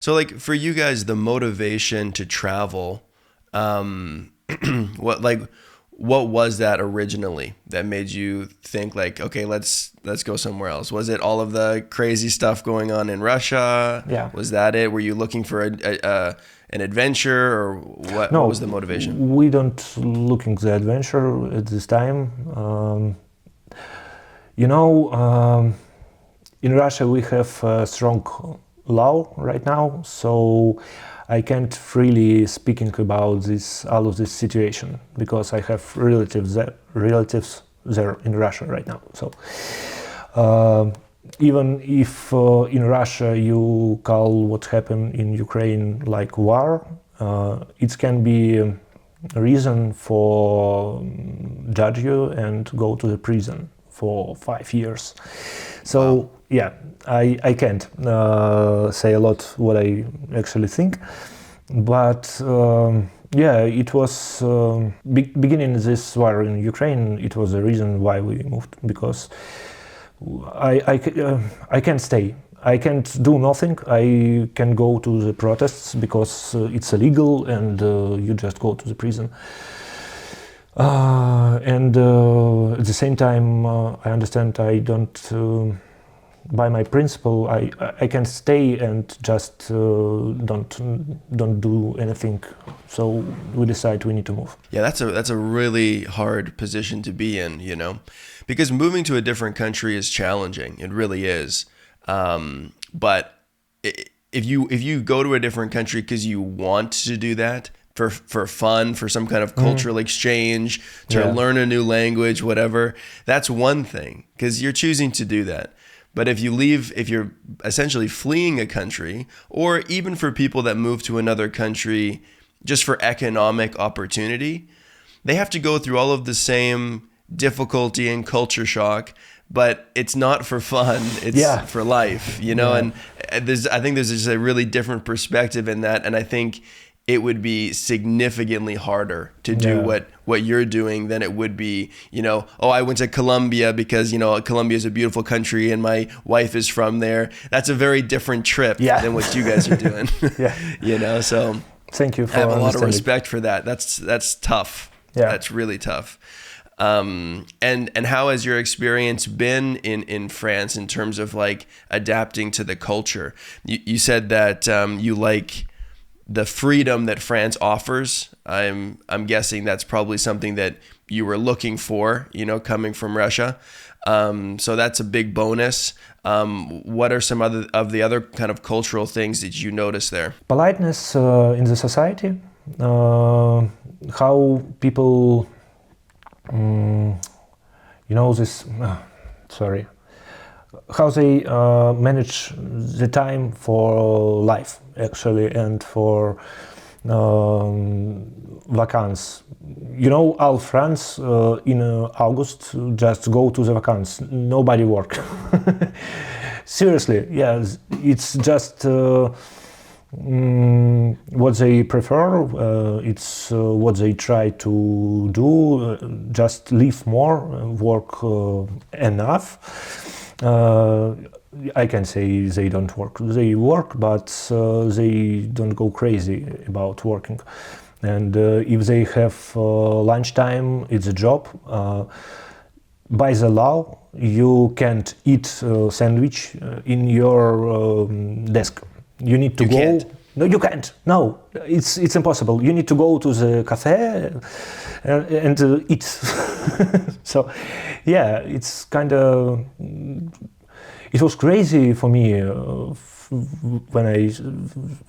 So like for you guys, the motivation to travel, um, what like what was that originally that made you think like, okay, let's go somewhere else? Was it all of the crazy stuff going on in Russia? Yeah. Was that it? Were you looking for an adventure, or what No, was the motivation? we don't looking the adventure at this time. You know, in Russia we have a strong law right now, so I can't freely speaking about this all of this situation because I have relatives there in Russia right now. So uh, even if in Russia you call what happened in Ukraine like war, it can be a reason for judge you and go to the prison for 5 years. Wow. So yeah, I can't say a lot what I actually think, but yeah, it was beginning this war in Ukraine. It was the reason why we moved because I can't stay. I can't do nothing. I can go to the protests because it's illegal and you just go to the prison. And at the same time, I understand I don't, by my principle, I can stay and just don't do anything. So we decide we need to move. Yeah, that's a really hard position to be in, because moving to a different country is challenging. It really is. But if you go to a different country because you want to do that for fun, for some kind of cultural exchange, to Yeah. learn a new language, whatever, that's one thing because you're choosing to do that. But if you're essentially fleeing a country, or even for people that move to another country just for economic opportunity, they have to go through all of the same difficulty and culture shock, but it's not for fun, it's Yeah. for life, Yeah. and I think there's just a really different perspective in that, and I think it would be significantly harder to do Yeah. what you're doing than it would be, oh, I went to Colombia because, Colombia is a beautiful country and my wife is from there. That's a very different trip Yeah. than what you guys are doing. Yeah. So Thank you I for have a lot of understanding. respect for that. That's tough. Yeah. That's really tough. And how has your experience been in France in terms of like adapting to the culture? You said that you like the freedom that France offers. I'm guessing that's probably something that you were looking for, coming from Russia. So that's a big bonus. What are some of the other kind of cultural things that you notice there? Politeness in the society, how people, um, this, sorry, how they manage the time for life actually and for vacances. All France in August just go to the vacances. Nobody work. Seriously, yeah, it's just what they prefer. It's what they try to do. Just live more, work enough. I can say they don't work. They work, but they don't go crazy about working. And if they have lunchtime, it's a job. By the law, you can't eat sandwich in your desk. You need to You go. can't? No, you can't. No, it's impossible. You need to go to the cafe and eat. So, yeah, it's kind of. It was crazy for me when I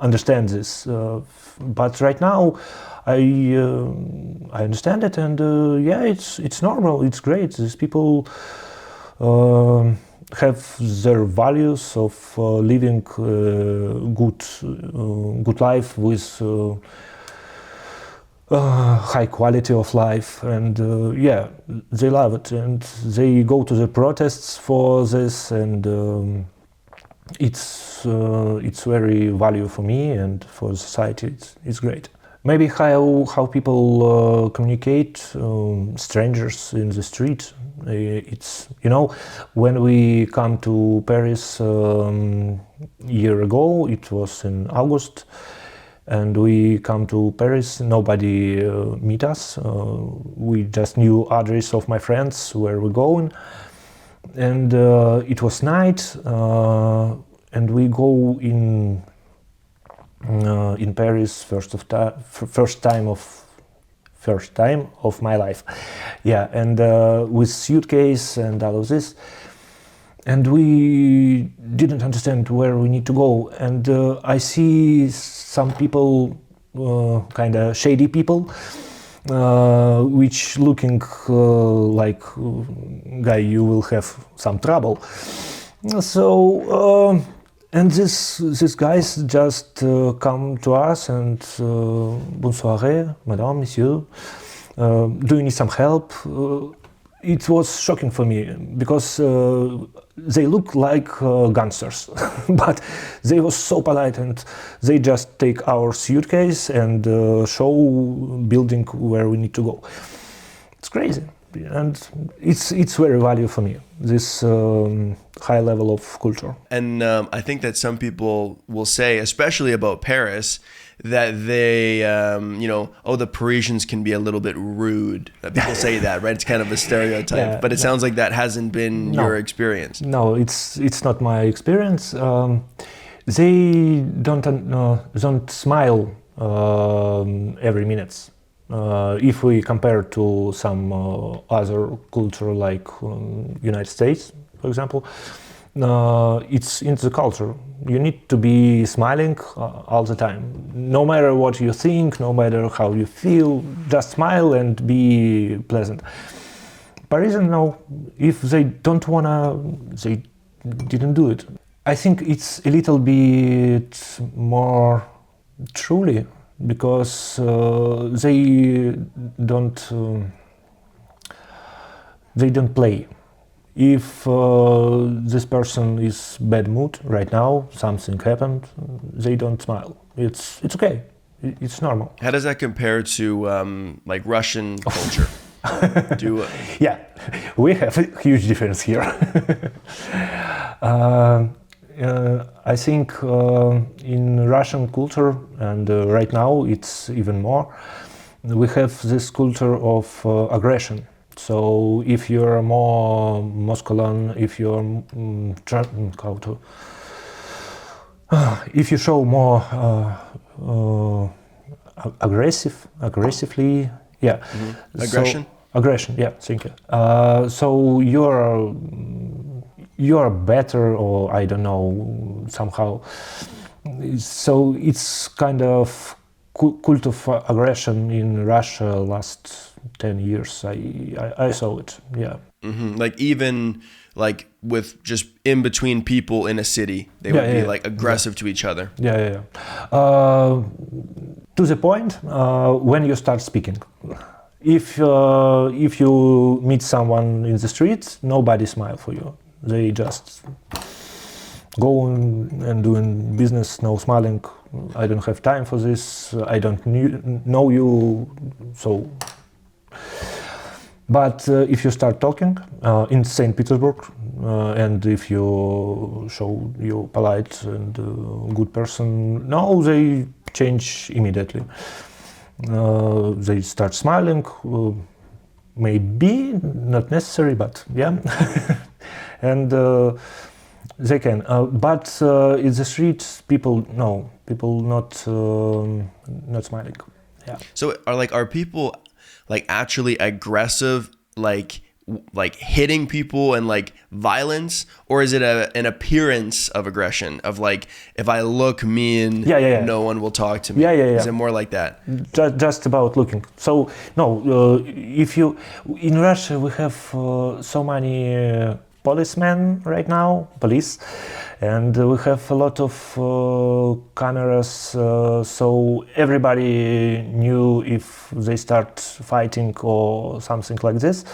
understand this, but right now I understand it, and yeah, it's normal. It's great. These people have their values of living good life with high quality of life, and yeah, they love it, and they go to the protests for this, and it's very value for me and for the society. It's great. Maybe how people communicate, strangers in the street. It's when we come to Paris, year ago. It was in August, and we come to Paris. Nobody meet us. We just knew address of my friends where we're going, and it was night, and we go in Paris first time of my life, yeah, and with suitcase and all of this. And we didn't understand where we need to go. And I see some people, kind of shady people, which looking like guy you will have some trouble. So and these guys just come to us and bonsoir, madame, monsieur. Do you need some help? It was shocking for me because they look like gangsters, but they were so polite and they just take our suitcase and show building where we need to go. It's crazy, and it's very valuable for me, this high level of culture. And I think that some people will say, especially about Paris, that they, the Parisians can be a little bit rude. People say that, right? It's kind of a stereotype. Yeah, but it sounds like that hasn't been your experience. No, it's not my experience. They don't smile every minute. If we compare to some other culture like United States, for example, it's in the culture. You need to be smiling all the time. No matter what you think, no matter how you feel, just smile and be pleasant. Parisians, no, if they don't wanna, they didn't do it. I think it's a little bit more truly because they don't play. If this person is bad mood right now, something happened, they don't smile. It's okay. It's normal. How does that compare to like Russian culture? Yeah, we have a huge difference here. I think in Russian culture, and right now it's even more, we have this culture of aggression. So if you're more masculine, if you're if you show more aggressively, yeah. Mm-hmm. Aggression? So, aggression, yeah, thank you. So you're better, or I don't know, somehow. So it's kind of cult of aggression in Russia last 10 years. I saw it, yeah. Mm-hmm. Like even like with just in between people in a city, they would be like aggressive to each other. Yeah. To the point when you start speaking. If you meet someone in the street, nobody smile for you. They just go and doing business, no smiling. I don't have time for this. I don't know you, so. But if you start talking in St. Petersburg, and if you show you're polite and good person, no, they change immediately. They start smiling, maybe not necessary, but yeah, and they can. But in the streets, people not smiling. Yeah. So are people like actually aggressive, like hitting people and like violence, or is it an appearance of aggression of like, if I look mean, no one will talk to me? Yeah. Is it more like that? Just about looking. So no, if you in Russia we have so many policemen right now, police, and we have a lot of cameras, so everybody knew if they start fighting or something like this.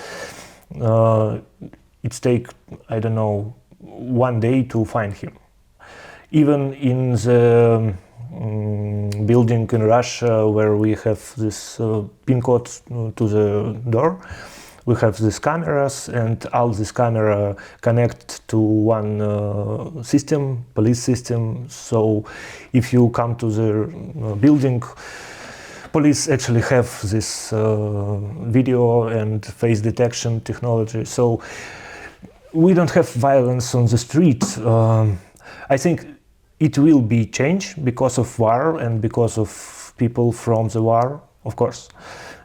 It takes, I don't know, 1 day to find him. Even in the building in Russia where we have this pin code to the door, we have these cameras, and all these camera connect to one system, police system. So if you come to the building, police actually have this video and face detection technology. So we don't have violence on the street. I think it will be changed because of war and because of people from the war, of course.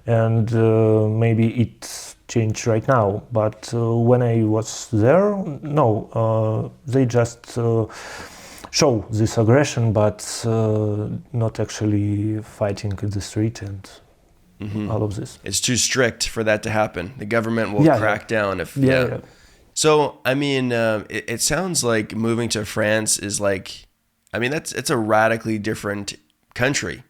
And maybe it's changed right now. But when I was there, no, they just show this aggression, but not actually fighting in the street and all of this. It's too strict for that to happen. The government will crack down if yeah. So I mean, it sounds like moving to France is like, I mean, it's a radically different country,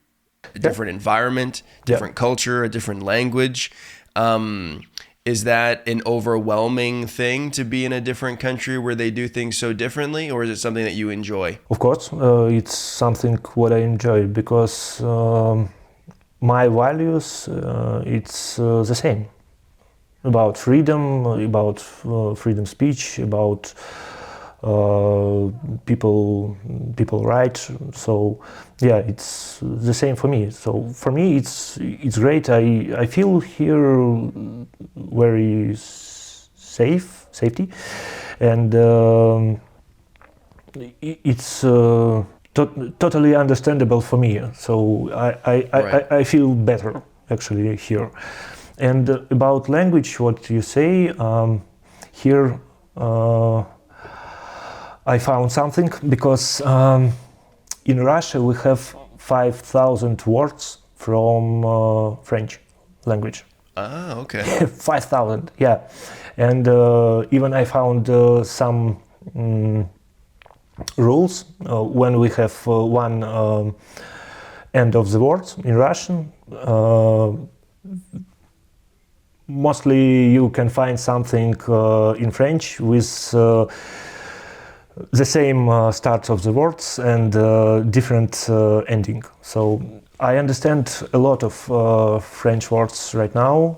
a different environment, different culture, a different language. Is that an overwhelming thing to be in a different country where they do things so differently, or is it something that you enjoy? Of course, it's something what I enjoy because my values, it's the same. About freedom, about freedom speech, about people rights. So yeah, it's the same for me. So for me, it's great. I feel here very safety, and it's totally understandable for me. So I feel better actually here. And about language, what you say here. I found something because in Russia we have 5,000 words from French language. Ah, okay. 5,000, yeah. And even I found some rules when we have one end of the words in Russian. Mostly you can find something in French with the same start of the words and different ending. So I understand a lot of French words right now,